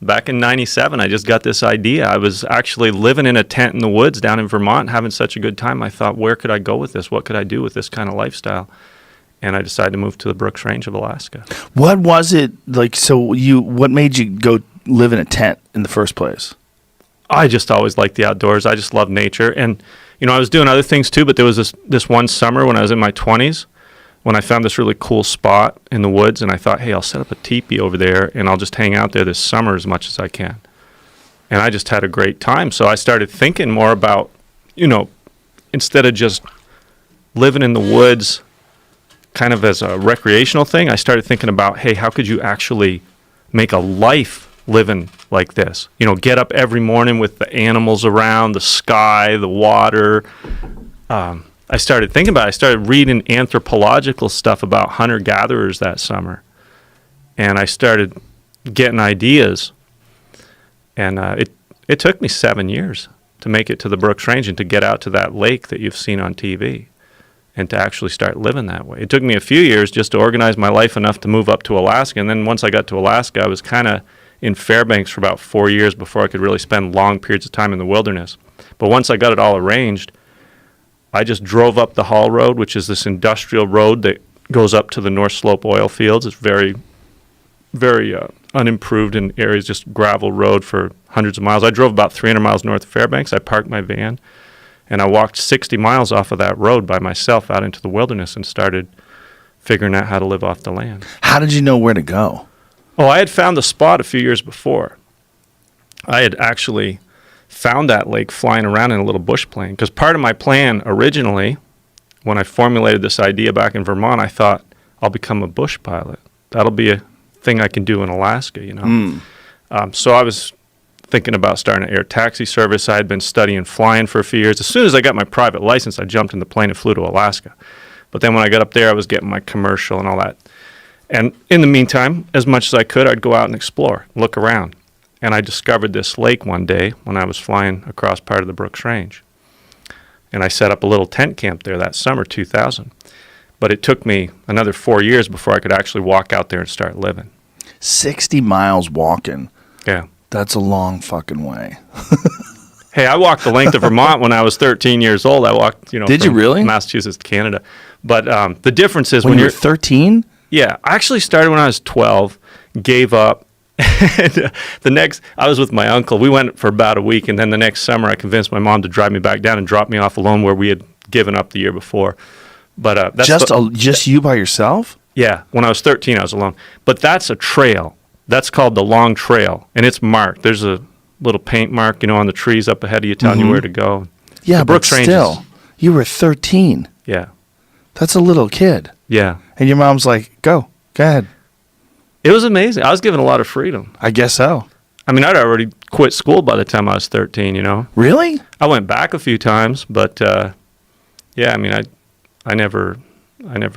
back in 97, I just got this idea. I was actually living in a tent in the woods down in Vermont, having such a good time. I thought, where could I go with this? What could I do with this kind of lifestyle? And I decided to move to the Brooks Range of Alaska. What was it like? What made you go live in a tent in the first place? I just always liked the outdoors. I just love nature. And, I was doing other things too, but there was this one summer when I was in my 20s when I found this really cool spot in the woods, and I thought, hey, I'll set up a teepee over there, and I'll just hang out there this summer as much as I can. And I just had a great time. So I started thinking more about, instead of just living in the woods kind of as a recreational thing, I started thinking about, hey, how could you actually make a life living like this? Get up every morning with the animals around, the sky, the water. I started thinking about it. I started reading anthropological stuff about hunter-gatherers that summer. And I started getting ideas. And it took me 7 years to make it to the Brooks Range and to get out to that lake that you've seen on TV and to actually start living that way. It took me a few years just to organize my life enough to move up to Alaska. And then once I got to Alaska, I was kind of in Fairbanks for about 4 years before I could really spend long periods of time in the wilderness. But once I got it all arranged, I just drove up the Haul Road, which is this industrial road that goes up to the North Slope oil fields. It's very, very unimproved in areas, just gravel road for hundreds of miles. I drove about 300 miles north of Fairbanks. I parked my van, and I walked 60 miles off of that road by myself out into the wilderness and started figuring out how to live off the land. How did you know where to go? Oh, I had found the spot a few years before. I had actually found that lake flying around in a little bush plane, because part of my plan originally, when I formulated this idea back in Vermont, I thought I'll become a bush pilot. That'll be a thing I can do in Alaska, So I was thinking about starting an air taxi service. I had been studying flying for a few years. As soon as I got my private license, I jumped in the plane and flew to Alaska. But then when I got up there, I was getting my commercial and all that. And in the meantime, as much as I could, I'd go out and explore, look around. And I discovered this lake one day when I was flying across part of the Brooks Range. And I set up a little tent camp there that summer, 2000. But it took me another 4 years before I could actually walk out there and start living. 60 miles walking. Yeah. That's a long fucking way. Hey, I walked the length of Vermont when I was 13 years old. I walked, Did you really? Massachusetts to Canada. But the difference is when you're 13? Yeah. I actually started when I was 12, gave up. And I was with my uncle. We went for about a week, and then the next summer I convinced my mom to drive me back down and drop me off alone where we had given up the year before. But that's just you by yourself? Yeah. When I was 13, I was alone. But that's a trail. That's called the Long Trail, and it's marked. There's a little paint mark, on the trees up ahead of you telling you where to go. Yeah, the but still, you were 13. Yeah. That's a little kid. Yeah. And your mom's like, go ahead. It was amazing. I was given a lot of freedom. I guess so. I mean, I'd already quit school by the time I was 13, Really? I went back a few times, but yeah, I mean, I never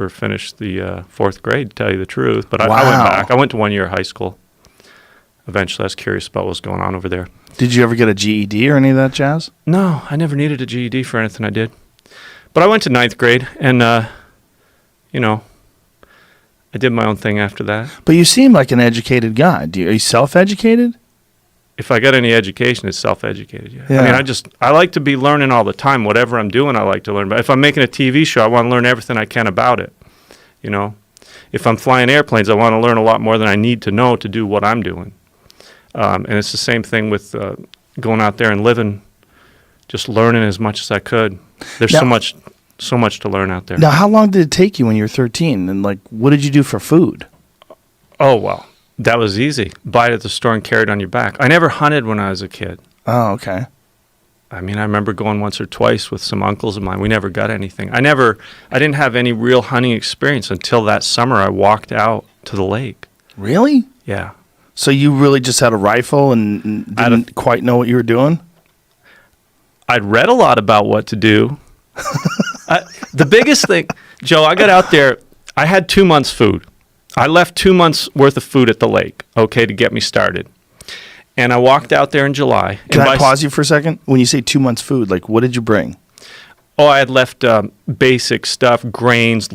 finished the fourth grade, to tell you the truth. But I went back. I went to 1 year of high school. Eventually, I was curious about what was going on over there. Did you ever get a GED or any of that jazz? No, I never needed a GED for anything I did. But I went to ninth grade, and, I did my own thing after that. But you seem like an educated guy. Are you self-educated? If I got any education, it's self-educated, yeah. I mean, I like to be learning all the time. Whatever I'm doing, I like to learn. But if I'm making a TV show, I want to learn everything I can about it, If I'm flying airplanes, I want to learn a lot more than I need to know to do what I'm doing. And it's the same thing with going out there and living, just learning as much as I could. There's so much to learn out there. Now, how long did it take you when you were 13? And, what did you do for food? Oh, well, that was easy. Buy it at the store and carry it on your back. I never hunted when I was a kid. Oh, okay. I mean, I remember going once or twice with some uncles of mine. We never got anything. I didn't have any real hunting experience until that summer I walked out to the lake. Really? Yeah. So you really just had a rifle and didn't quite know what you were doing? I'd read a lot about what to do. The biggest thing, Joe, I got out there, I had 2 months' food. I left 2 months' worth of food at the lake, to get me started. And I walked out there in July. Can I pause you for a second? When you say 2 months' food, what did you bring? Oh, I had left basic stuff, grains,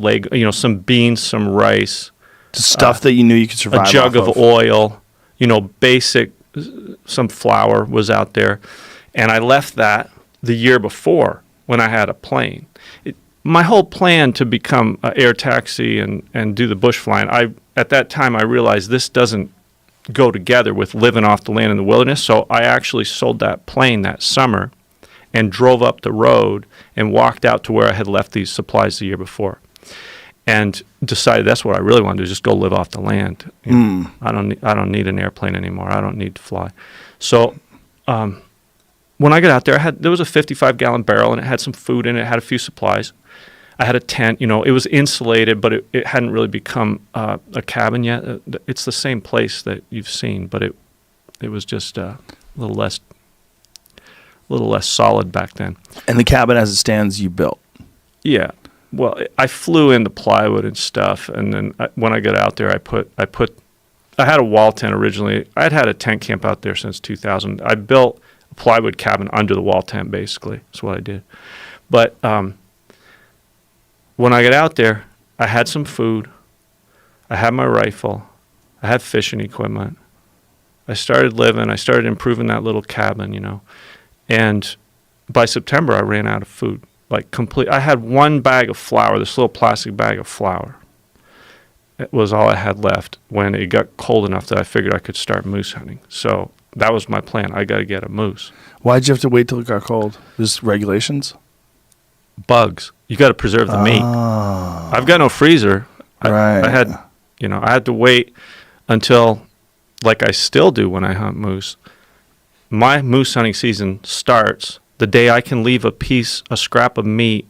some beans, some rice. Stuff that you knew you could survive a jug of oil, basic some flour was out there, and I left that the year before when I had a plane. My whole plan to become an air taxi and do the bush flying, at that time I realized this doesn't go together with living off the land in the wilderness, so I actually sold that plane that summer and drove up the road and walked out to where I had left these supplies the year before, and decided that's what I really want to do, just go live off the land. You know, I don't need an airplane anymore. I don't need to fly. So when I got out there, there was a 55-gallon barrel, and it had some food in it. It had a few supplies. I had a tent. It was insulated, but it hadn't really become a cabin yet. It's the same place that you've seen, but it was just a little less solid back then. And the cabin as it stands, you built? Yeah. Well, I flew in the plywood and stuff, and then when I got out there, I had a wall tent originally. I'd had a tent camp out there since 2000. I built a plywood cabin under the wall tent, basically. That's what I did. But when I got out there, I had some food. I had my rifle. I had fishing equipment. I started living. I started improving that little cabin, And by September, I ran out of food. I had one bag of flour, this little plastic bag of flour. It was all I had left when it got cold enough that I figured I could start moose hunting. So that was my plan. I got to get a moose. Why'd you have to wait till it got cold? Just regulations? Bugs. You got to preserve the meat. I've got no freezer. Right. I had to wait until, like I still do when I hunt moose. My moose hunting season starts the day I can leave a scrap of meat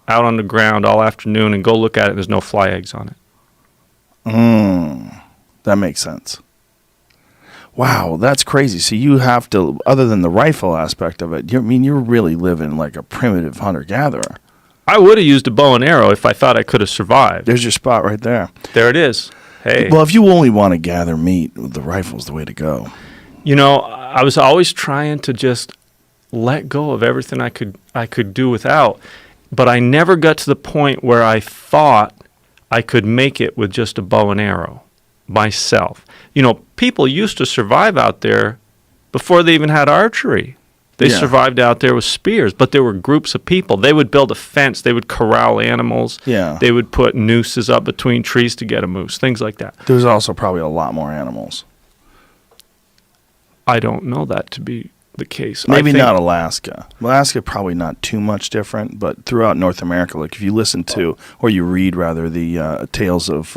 out on the ground all afternoon and go look at it and there's no fly eggs on it. That makes sense. Wow, that's crazy. So you have to, other than the rifle aspect of it, you're really living like a primitive hunter-gatherer. I would have used a bow and arrow if I thought I could have survived. There's your spot right there. There it is. Hey. Well, if you only want to gather meat, the rifle's the way to go. I was always trying to just let go of everything I could do without, but I never got to the point where I thought I could make it with just a bow and arrow myself. People used to survive out there before they even had archery. They survived out there with spears, but there were groups of people. They would build a fence. They would corral animals. Yeah. They would put nooses up between trees to get a moose, things like that. There's also probably a lot more animals. I don't know that to be the case. Maybe not Alaska. Alaska probably not too much different, but throughout North America, like if you listen to, or you read rather, the tales of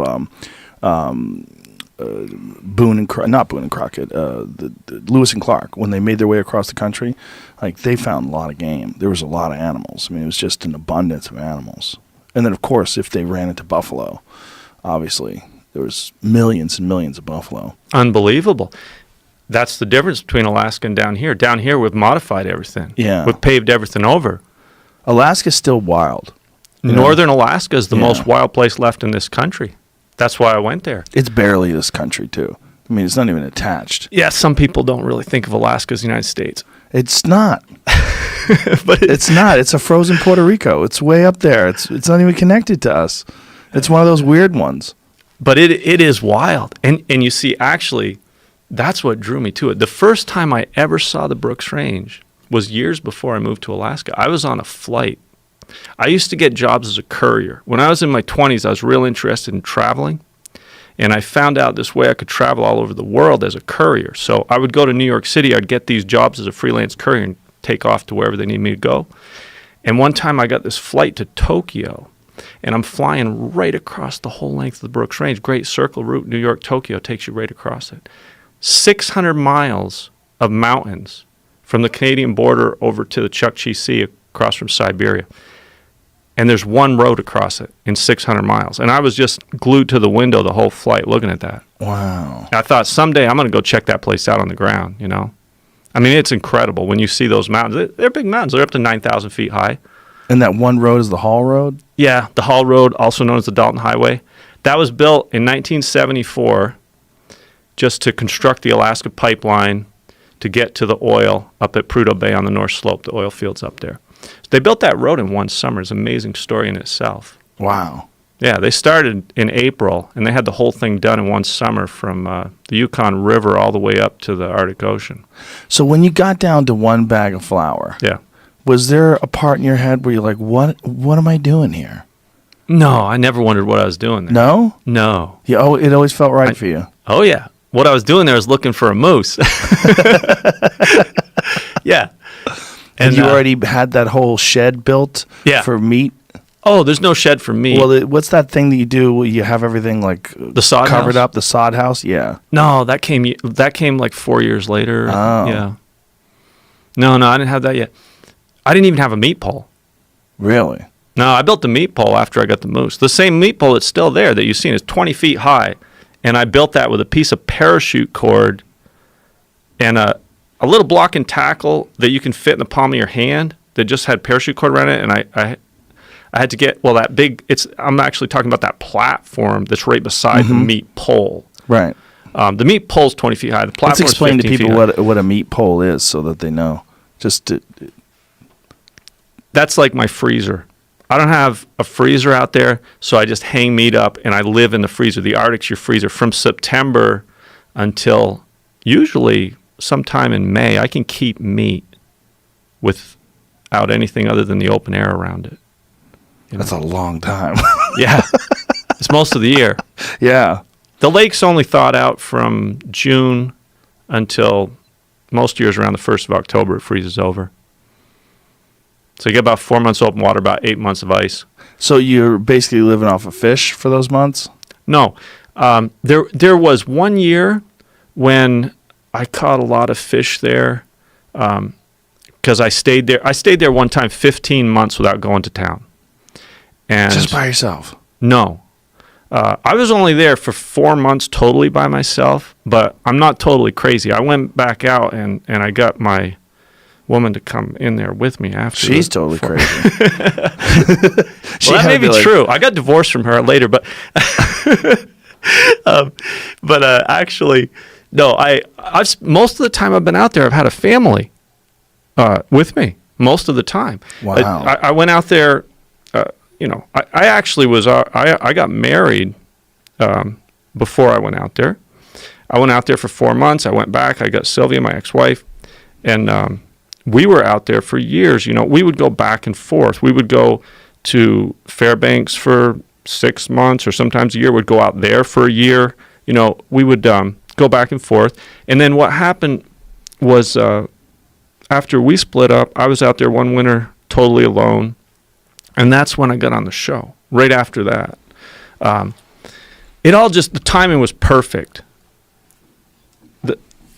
Boone and Crockett, the Lewis and Clark, when they made their way across the country, they found a lot of game. There was a lot of animals. I mean, it was just an abundance of animals. And then, of course, if they ran into buffalo, obviously, there was millions and millions of buffalo. Unbelievable. That's the difference between Alaska and down here. Down here, we've modified everything. Yeah. We've paved everything over. Alaska's still wild. Northern Alaska is the most wild place left in this country. That's why I went there. It's barely this country, too. I mean, it's not even attached. Yeah, some people don't really think of Alaska as the United States. It's not. But it's not. It's a frozen Puerto Rico. It's way up there. It's not even connected to us. It's one of those weird ones. But it is wild. And you see, actually, that's what drew me to it. The first time I ever saw the Brooks Range was years before I moved to Alaska. I was on a flight. I used to get jobs as a courier. When I was in my 20s, I was real interested in traveling. And I found out this way I could travel all over the world as a courier. So I would go to New York City. I'd get these jobs as a freelance courier and take off to wherever they need me to go. And one time I got this flight to Tokyo. And I'm flying right across the whole length of the Brooks Range. Great circle route. New York, Tokyo takes you right across it. 600 miles of mountains from the Canadian border over to the Chukchi Sea across from Siberia. And there's one road across it in 600 miles. And I was just glued to the window the whole flight looking at that. Wow. I thought someday I'm going to go check that place out on the ground, I mean, it's incredible when you see those mountains. They're big mountains. They're up to 9,000 feet high. And that one road is the Hall Road? Yeah, the Hall Road, also known as the Dalton Highway. That was built in 1974 just to construct the Alaska pipeline to get to the oil up at Prudhoe Bay on the North Slope, the oil fields up there. They built that road in one summer. It's an amazing story in itself. Wow. Yeah, they started in April, and they had the whole thing done in one summer from the Yukon River all the way up to the Arctic Ocean. So when you got down to one bag of flour, Yeah. was there a part in your head where you're like, what am I doing here? No, I never wondered what I was doing there. No? No. Yeah, it always felt right for you. Oh, yeah. What I was doing there was looking for a moose. Yeah. And you already had that whole shed built for meat? Oh, there's no shed for meat. Well, what's that thing that you do where you have everything like the sod covered house? up, the sod house? Yeah. No, that came like 4 years later. Oh. Yeah. No, I didn't have that yet. I didn't even have a meat pole. Really? No, I built the meat pole after I got the moose. The same meat pole that's still there that you've seen is 20 feet high. And I built that with a piece of parachute cord and a little block and tackle that you can fit in the palm of your hand that just had parachute cord around it. And I had to get, that big, I'm actually talking about that platform that's right beside the meat pole. Right. The meat pole's 20 feet high. The platform Let's explain to people what what a meat pole is so that they know. That's like my freezer. I don't have a freezer out there, so I just hang meat up and I live in the freezer. The Arctic's your freezer. From September until usually sometime in May, I can keep meat without anything other than the open air around it. That's a long time. Yeah. It's most of the year. Yeah. The lake's only thawed out from June until most years around the 1st of October, it freezes over. So you get about 4 months open water, about 8 months of ice. So you're basically living off of fish for those months? No. There was 1 year when I caught a lot of fish there because I stayed there. I stayed there one time 15 months without going to town. And just by yourself? No. I was only there for 4 months totally by myself, but I'm not totally crazy. I went back out and I got my woman to come in there with me after. She's totally crazy. Well, that may be true. I got divorced from her later, but actually, no. I've most of the time I've been out there, I've had a family with me most of the time. Wow. I went out there. I actually was. I got married before I went out there. I went out there for 4 months. I went back. I got Sylvia, my ex-wife, and we were out there for years. We would go back and forth. We would go to Fairbanks for 6 months, or sometimes a year. We'd go out there for a year. We would go back and forth. And then what happened was after we split up, I was out there one winter totally alone. And that's when I got on the show, right after that. The timing was perfect.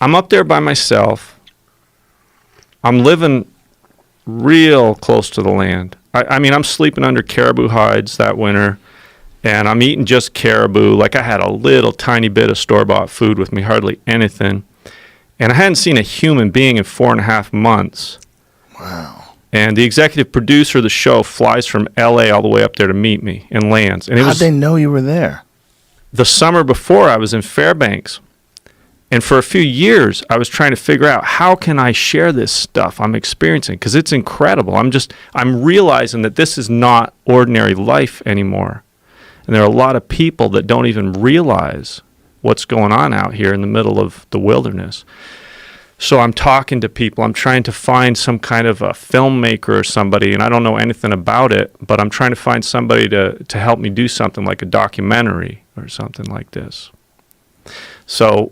I'm up there by myself. I'm living real close to the land. I mean, I'm sleeping under caribou hides that winter, and I'm eating just caribou. Like I had a little tiny bit of store-bought food with me, hardly anything. And I hadn't seen a human being in 4.5 months. Wow. And the executive producer of the show flies from L.A. all the way up there to meet me and lands. And How'd they know you were there? The summer before, I was in Fairbanks. And for a few years, I was trying to figure out how can I share this stuff I'm experiencing, because it's incredible. I'm realizing that this is not ordinary life anymore. And there are a lot of people that don't even realize what's going on out here in the middle of the wilderness. So I'm talking to people. I'm trying to find some kind of a filmmaker or somebody, and I don't know anything about it, but I'm trying to find somebody to help me do something like a documentary or something like this. So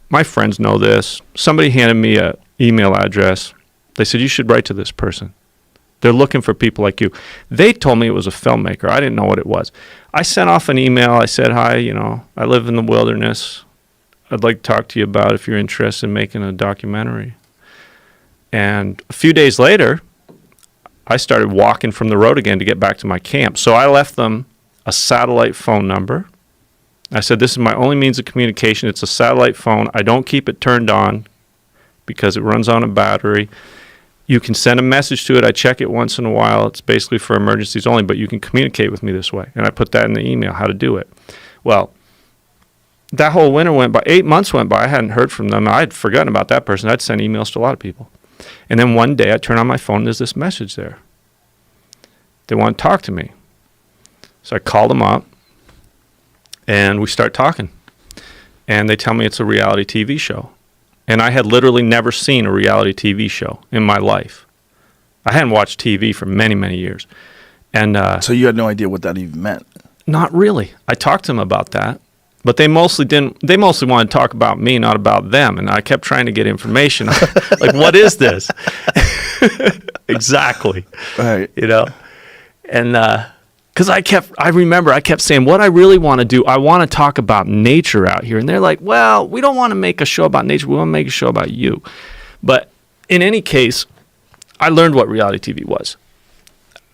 my friends know this. Somebody handed me an email address. They said, you should write to this person. They're looking for people like you. They told me it was a filmmaker. I didn't know what it was. I sent off an email. I said, hi, I live in the wilderness. I'd like to talk to you about if you're interested in making a documentary. And a few days later, I started walking from the road again to get back to my camp. So I left them a satellite phone number. I said, this is my only means of communication. It's a satellite phone. I don't keep it turned on because it runs on a battery. You can send a message to it. I check it once in a while. It's basically for emergencies only, but you can communicate with me this way. And I put that in the email, how to do it. Well, that whole winter went by. 8 months went by. I hadn't heard from them. I had forgotten about that person. I'd send emails to a lot of people. And then one day I turn on my phone, and there's this message there. They want to talk to me. So I called them up, and we start talking. And they tell me it's a reality TV show. And I had literally never seen a reality TV show in my life. I hadn't watched TV for many, many years. And So you had no idea what that even meant? not really. I talked to them about that. But they mostly didn't. They mostly wanted to talk about me, not about them. And I kept trying to get information. Like, what is this? Exactly. Right. You know? And because I remember I kept saying, what I really want to do, I want to talk about nature out here. And they're like, well, we don't want to make a show about nature. We want to make a show about you. But in any case, I learned what reality TV was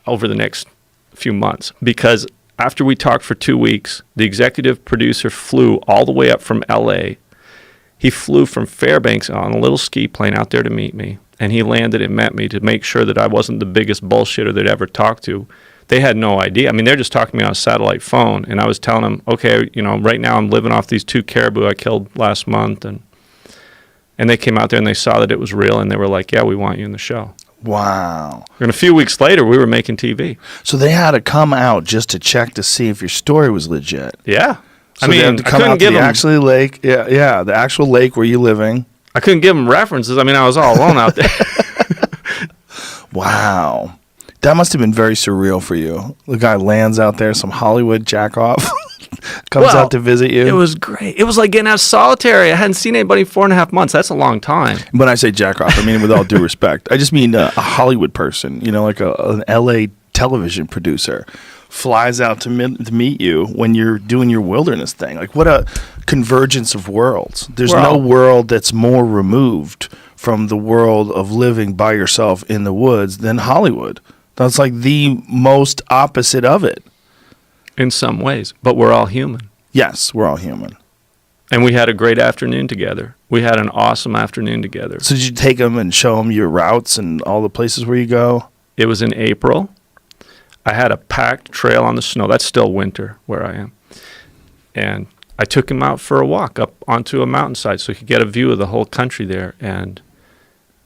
over the next few months, because after we talked for 2 weeks, the executive producer flew all the way up from LA. He flew from Fairbanks on a little ski plane out there to meet me, and he landed and met me to make sure that I wasn't the biggest bullshitter they'd ever talked to. They had no idea. I mean, they're just talking to me on a satellite phone, and I was telling them, okay, you know, right now I'm living off these 2 caribou I killed last month, and they came out there and they saw that it was real, and they were like, yeah, we want you in the show. Wow. And a few weeks later, we were making TV. So they had to come out just to check to see if your story was legit. Yeah. So I mean, they had to I come couldn't out to give the them, actual lake. Yeah, the actual lake where you're living. I couldn't give them references. I mean, I was all alone out there. Wow. That must have been very surreal for you. The guy lands out there, some Hollywood jackoff comes Well, out to visit you. It was great. It was like getting out of solitary. I hadn't seen anybody in 4.5 months. That's a long time. When I say jackoff, I mean with all due respect. I just mean a Hollywood person, you know, like an LA television producer flies out to meet you when you're doing your wilderness thing. Like, what a convergence of worlds. There's no world that's more removed from the world of living by yourself in the woods than Hollywood. That's like the most opposite of it. In some ways, but we're all human. Yes, we're all human. And we had a great afternoon together. We had an awesome afternoon together. So did you take them and show them your routes and all the places where you go? It was in April. I had a packed trail on the snow. That's still winter where I am. And I took him out for a walk up onto a mountainside so he could get a view of the whole country there. And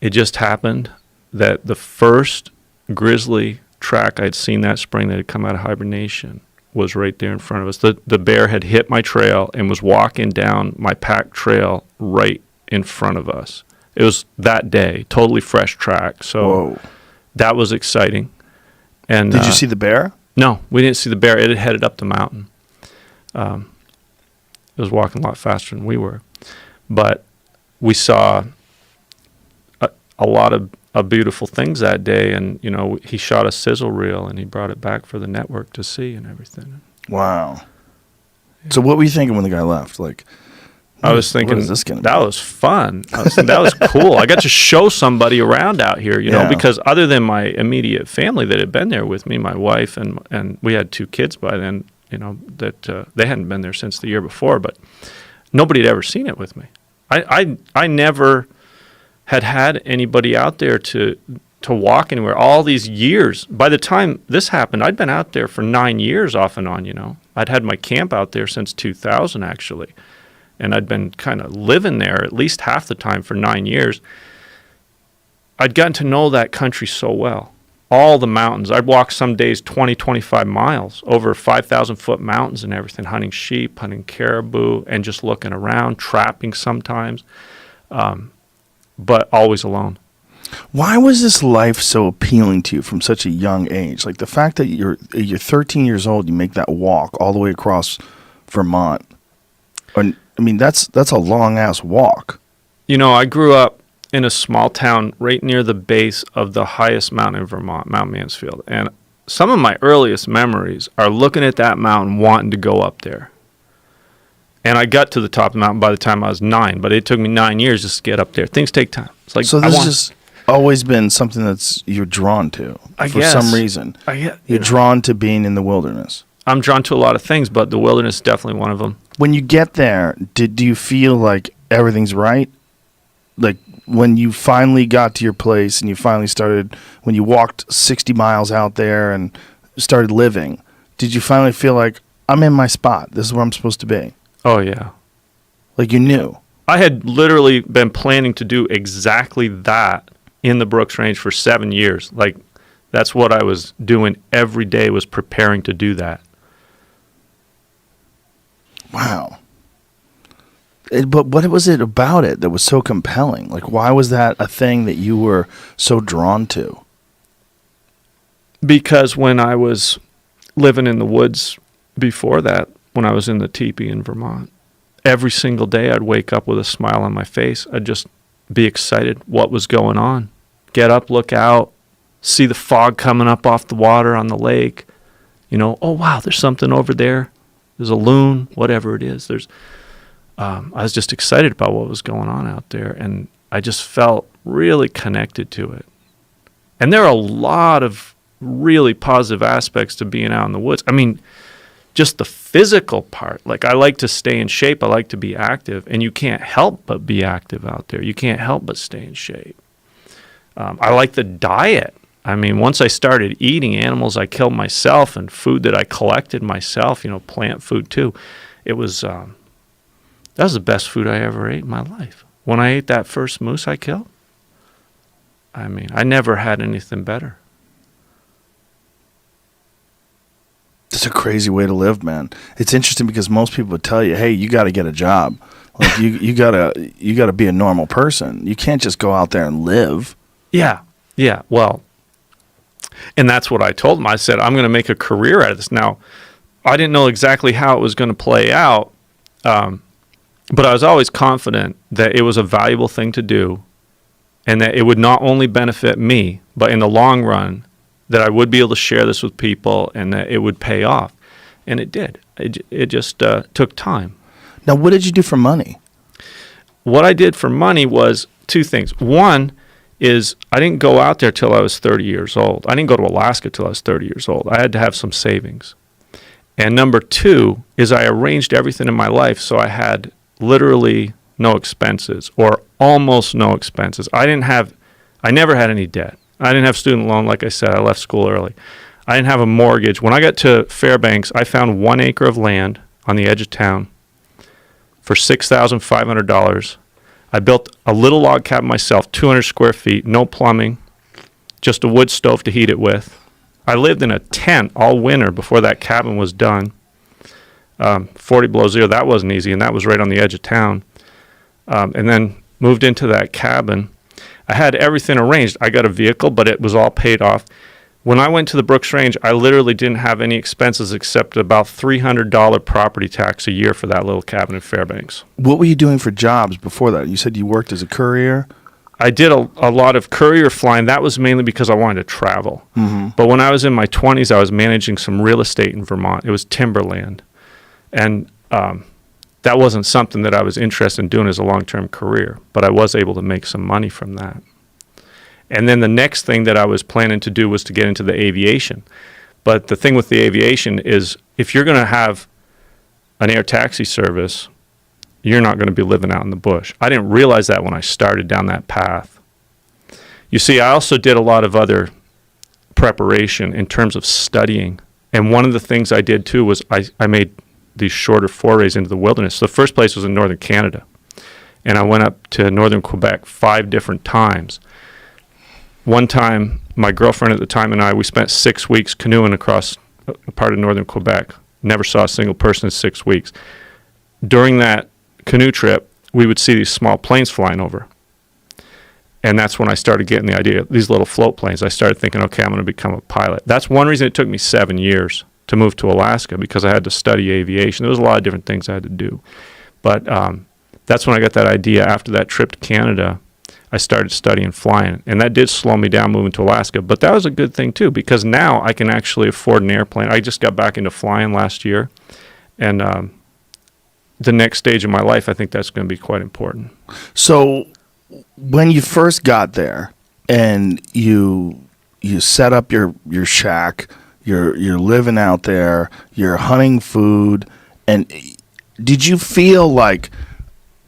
it just happened that the first grizzly track I'd seen that spring that had come out of hibernation was right there in front of us. The bear had hit my trail and was walking down my packed trail right in front of us. It was that day, totally fresh track. So that was exciting. And did you see the bear? No, we didn't see the bear. It had headed up the mountain. It was walking a lot faster than we were. But we saw a lot of beautiful things that day, and you know, he shot a sizzle reel and he brought it back for the network to see and everything. Wow. Yeah. So what were you thinking when the guy left? Like, I was thinking, what is this gonna that be? was fun. That was cool. I got to show somebody around out here, you know, because other than my immediate family that had been there with me, my wife and we had 2 kids by then, you know, that they hadn't been there since the year before, but nobody had ever seen it with me. I never had anybody out there to walk anywhere all these years. By the time this happened, I'd been out there for 9 years off and on, you know. I'd had my camp out there since 2000, actually. And I'd been kind of living there at least half the time for 9 years. I'd gotten to know that country so well. All the mountains. I'd walk some days 20, 25 miles over 5,000-foot mountains and everything, hunting sheep, hunting caribou, and just looking around, trapping sometimes. But always alone. Why was this life so appealing to you from such a young age? Like the fact that you're 13 years old, you make that walk all the way across Vermont. And, I mean, that's a long ass walk. You know, I grew up in a small town right near the base of the highest mountain in Vermont, Mount Mansfield, and some of my earliest memories are looking at that mountain, wanting to go up there. And I got to the top of the mountain by the time I was 9, but it took me 9 years just to get up there. Things take time. It's like, so this has just always been something that's you're drawn to for some reason. You're drawn to being in the wilderness. I'm drawn to a lot of things, but the wilderness is definitely one of them. When you get there, do you feel like everything's right? Like when you finally got to your place and you finally started, when you walked 60 miles out there and started living, did you finally feel like, I'm in my spot, this is where I'm supposed to be? Oh, yeah. Like you knew? I had literally been planning to do exactly that in the Brooks Range for 7 years. Like, that's what I was doing every day, was preparing to do that. Wow. But what was it about it that was so compelling? Like, why was that a thing that you were so drawn to? Because when I was living in the woods before that, when I was in the teepee in Vermont, every single day I'd wake up with a smile on my face. I'd just be excited what was going on. Get up, look out, see the fog coming up off the water on the lake. You know, oh, wow, there's something over there. There's a loon, whatever it is. I was just excited about what was going on out there, and I just felt really connected to it. And there are a lot of really positive aspects to being out in the woods. I mean, just the physical part. Like, I like to stay in shape. I like to be active, and you can't help but be active out there. You can't help but stay in shape. I like the diet. I mean, once I started eating animals I killed myself and food that I collected myself, you know, plant food too, it was that was the best food I ever ate in my life. When I ate that first moose I killed, I mean, I never had anything better. It's a crazy way to live, man. It's interesting because most people would tell you, "Hey, you got to get a job. Like you gotta be a normal person. You can't just go out there and live." Yeah. Well, and that's what I told them. I said, I'm going to make a career out of this. Now, I didn't know exactly how it was going to play out, but I was always confident that it was a valuable thing to do, and that it would not only benefit me, but in the long run, that I would be able to share this with people and that it would pay off. And it did. It just took time. Now, what did you do for money? What I did for money was two things. One is I didn't go out there till I was 30 years old. I didn't go to Alaska till I was 30 years old. I had to have some savings. And number two is I arranged everything in my life so I had literally no expenses or almost no expenses. I never had any debt. I didn't have student loan. Like I said, I left school early. I didn't have a mortgage. When I got to Fairbanks, I found 1 acre of land on the edge of town for $6,500. I built a little log cabin myself, 200 square feet, no plumbing, just a wood stove to heat it with. I lived in a tent all winter before that cabin was done. 40 below zero, that wasn't easy, and that was right on the edge of town. And then moved into that cabin. I had everything arranged. I got a vehicle, but it was all paid off. When I went to the Brooks Range, I literally didn't have any expenses except about $300 property tax a year for that little cabin in Fairbanks. What were you doing for jobs before that? You said you worked as a courier? I did a lot of courier flying. That was mainly because I wanted to travel. Mm-hmm. But when I was in my 20s, I was managing some real estate in Vermont. It was timberland. And that wasn't something that I was interested in doing as a long-term career, but I was able to make some money from that. And then the next thing that I was planning to do was to get into the aviation. But the thing with the aviation is if you're going to have an air taxi service, you're not going to be living out in the bush. I didn't realize that when I started down that path. You see, I also did a lot of other preparation in terms of studying. And one of the things I did too was I made these shorter forays into the wilderness. The first place was in northern Canada. And I went up to northern Quebec 5 different times. One time, my girlfriend at the time and I, we spent 6 weeks canoeing across a part of northern Quebec. Never saw a single person in 6 weeks. During that canoe trip, we would see these small planes flying over. And that's when I started getting the idea, these little float planes. I started thinking, okay, I'm going to become a pilot. That's one reason it took me 7 years to move to Alaska, because I had to study aviation. There was a lot of different things I had to do. But that's when I got that idea. After that trip to Canada, I started studying flying, and that did slow me down moving to Alaska. But that was a good thing too, because now I can actually afford an airplane. I just got back into flying last year, and the next stage of my life, I think that's going to be quite important. So when you first got there and you set up your shack, you're living out there, you're hunting food, and did you feel like,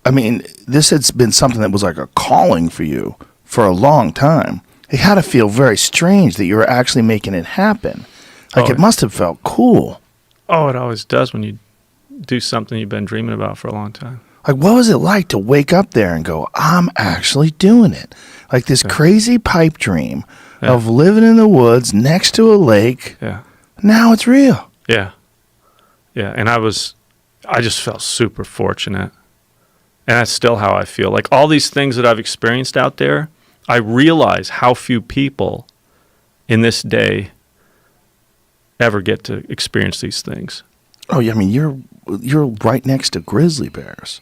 I mean, this has been something that was like a calling for you for a long time. It had to feel very strange that you were actually making it happen. Like, it must have felt cool. Oh, it always does when you do something you've been dreaming about for a long time. Like, what was it like to wake up there and go, I'm actually doing it? Like this crazy pipe dream of living in the woods next to a lake. Yeah. Now it's real. Yeah. Yeah. And I just felt super fortunate. And that's still how I feel. Like all these things that I've experienced out there, I realize how few people in this day ever get to experience these things. Oh yeah, I mean you're right next to grizzly bears.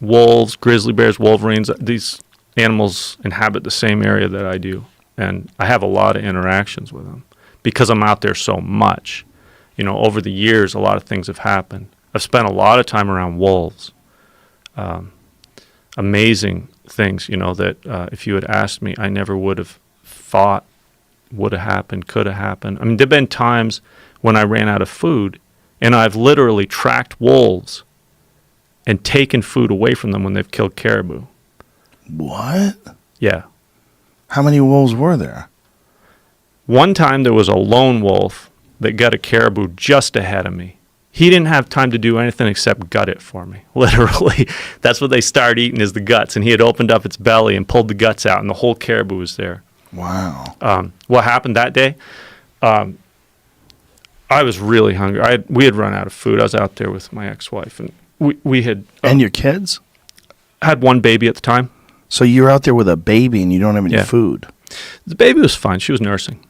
Wolves, grizzly bears, wolverines, these animals inhabit the same area that I do. And I have a lot of interactions with them because I'm out there so much. You know, over the years, a lot of things have happened. I've spent a lot of time around wolves. Amazing things, you know, that if you had asked me, I never would have thought would have happened, could have happened. I mean, there have been times when I ran out of food, and I've literally tracked wolves and taken food away from them when they've killed caribou. What? Yeah. How many wolves were there? One time there was a lone wolf that got a caribou just ahead of me. He didn't have time to do anything except gut it for me, literally. That's what they start eating is the guts. And he had opened up its belly and pulled the guts out, and the whole caribou was there. Wow. What happened that day? I was really hungry. We had run out of food. I was out there with my ex-wife, and we had... and your kids? Had one baby at the time. So you're out there with a baby and you don't have any food? The baby was fine. She was nursing.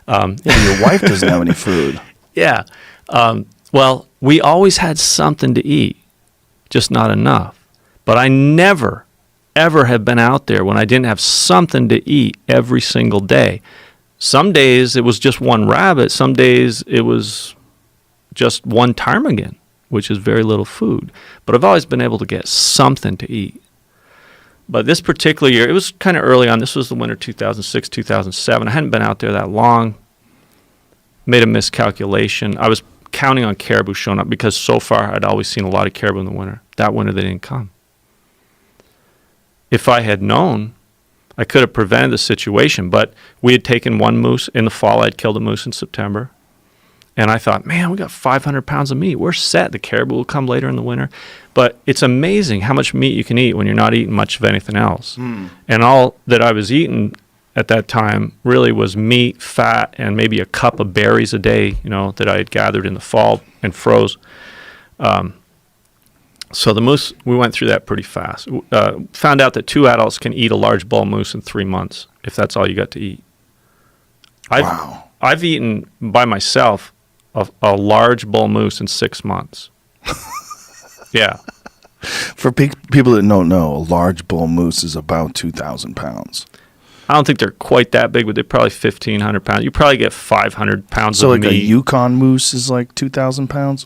Yeah, but your wife doesn't have any food. Yeah. Well, we always had something to eat, just not enough. But I never, ever have been out there when I didn't have something to eat every single day. Some days it was just one rabbit. Some days it was just one ptarmigan, which is very little food. But I've always been able to get something to eat. But this particular year, it was kind of early on. This was the winter 2006, 2007. I hadn't been out there that long. Made a miscalculation. I was counting on caribou showing up because so far I'd always seen a lot of caribou in the winter. That winter they didn't come. If I had known, I could have prevented the situation. But we had taken one moose in the fall. I'd killed a moose in September. And I thought, man, we got 500 pounds of meat. We're set. The caribou will come later in the winter. But it's amazing how much meat you can eat when you're not eating much of anything else. And all that I was eating at that time really was meat, fat, and maybe a cup of berries a day, you know, that I had gathered in the fall and froze. So the moose, we went through that pretty fast. Found out that 2 adults can eat a large bull moose in 3 months, if that's all you got to eat. Wow. I've eaten by myself a large bull moose in 6 months. Yeah. For people that don't know, a large bull moose is about 2,000 pounds. I don't think they're quite that big, but they're probably 1,500 pounds. You probably get 500 pounds so of like meat. So like a Yukon moose is like 2,000 pounds?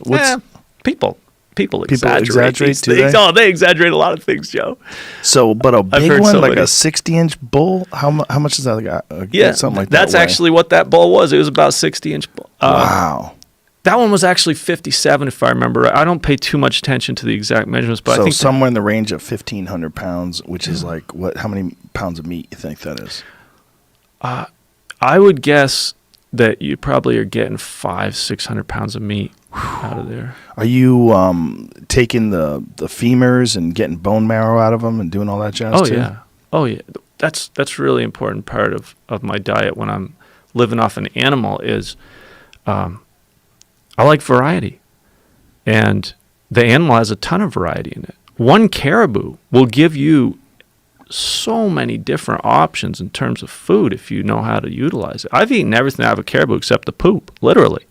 People exaggerate these do things. they? Oh, they exaggerate a lot of things, Joe. So, but a big one, somebody, like a 60-inch bull, how much is that? Something like that. That's actually what that bull was. It was about 60-inch bull. Wow. That one was actually 57, if I remember right. I don't pay too much attention to the exact measurements, but so I think somewhere in the range of 1,500 pounds, which is like what? How many pounds of meat you think that is? I would guess that you probably are getting 500-600 pounds of meat out of there. Are you taking the femurs and getting bone marrow out of them and doing all that jazz too? Oh yeah. That's really important part of my diet when I'm living off an animal is I like variety. And the animal has a ton of variety in it. One caribou will give you so many different options in terms of food if you know how to utilize it. I've eaten everything out of a caribou except the poop, literally.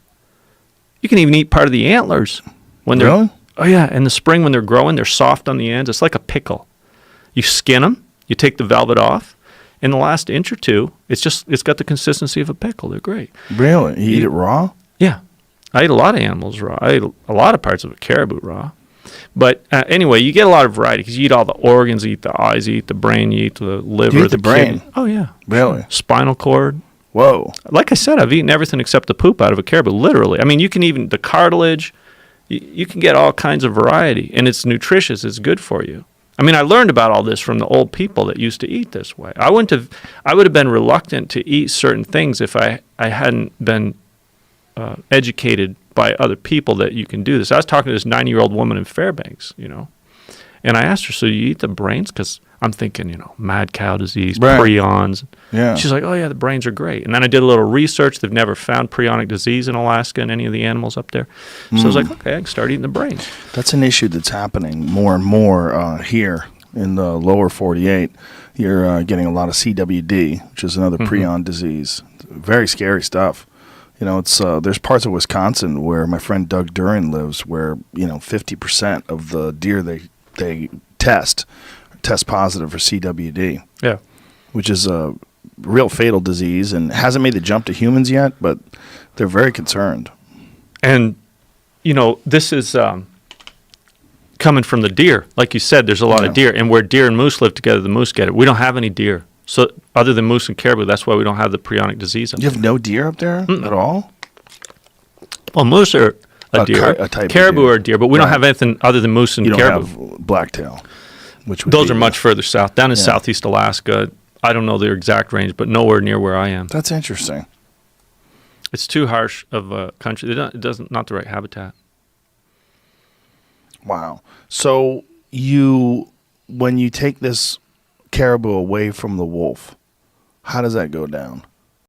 You can even eat part of the antlers when they're really? Oh yeah, in the spring when they're growing, they're soft on the ends. It's like a pickle. You skin them, you take the velvet off. In the last inch or two, it's got the consistency of a pickle. They're great. Really? You eat it raw? Yeah. I eat a lot of animals raw. I eat a lot of parts of a caribou raw. But anyway, you get a lot of variety because you eat all the organs, you eat the eyes, you eat the brain, you eat the liver. You eat the brain? Oh, yeah. Really? Spinal cord. Whoa. Like I said, I've eaten everything except the poop out of a caribou, literally. I mean, you can even, the cartilage, you can get all kinds of variety. And it's nutritious. It's good for you. I mean, I learned about all this from the old people that used to eat this way. I would have been reluctant to eat certain things if I hadn't been educated by other people that you can do this. I was talking to this 90-year-old woman in Fairbanks, you know, and I asked her, so you eat the brains? Because I'm thinking, mad cow disease, Right. prions. Yeah. She's like, oh, yeah, the brains are great. And then I did a little research. They've never found prionic disease in Alaska and any of the animals up there. So I was like, okay, I can start eating the brains. That's an issue that's happening more and more here in the lower 48. You're getting a lot of CWD, which is another prion disease. Very scary stuff. It's there's parts of Wisconsin where my friend Doug Duran lives, where 50% of the deer they test positive for CWD. Yeah. Which is a real fatal disease and hasn't made the jump to humans yet, but they're very concerned. And, this is coming from the deer. Like you said, there's a lot of deer. And where deer and moose live together, the moose get it. We don't have any deer. So other than moose and caribou, that's why we don't have the prionic disease. You have no deer up there at all? Well, moose are a deer. A type of Caribou deer. are deer, but we don't have anything other than moose and You don't caribou. have blacktail, which would Those be are much further south. Down in Yeah. southeast Alaska, I don't know their exact range, but nowhere near where I am. That's interesting. It's too harsh of a country. It doesn't, not the right habitat. Wow. So when you take this caribou away from the wolf, how does that go down?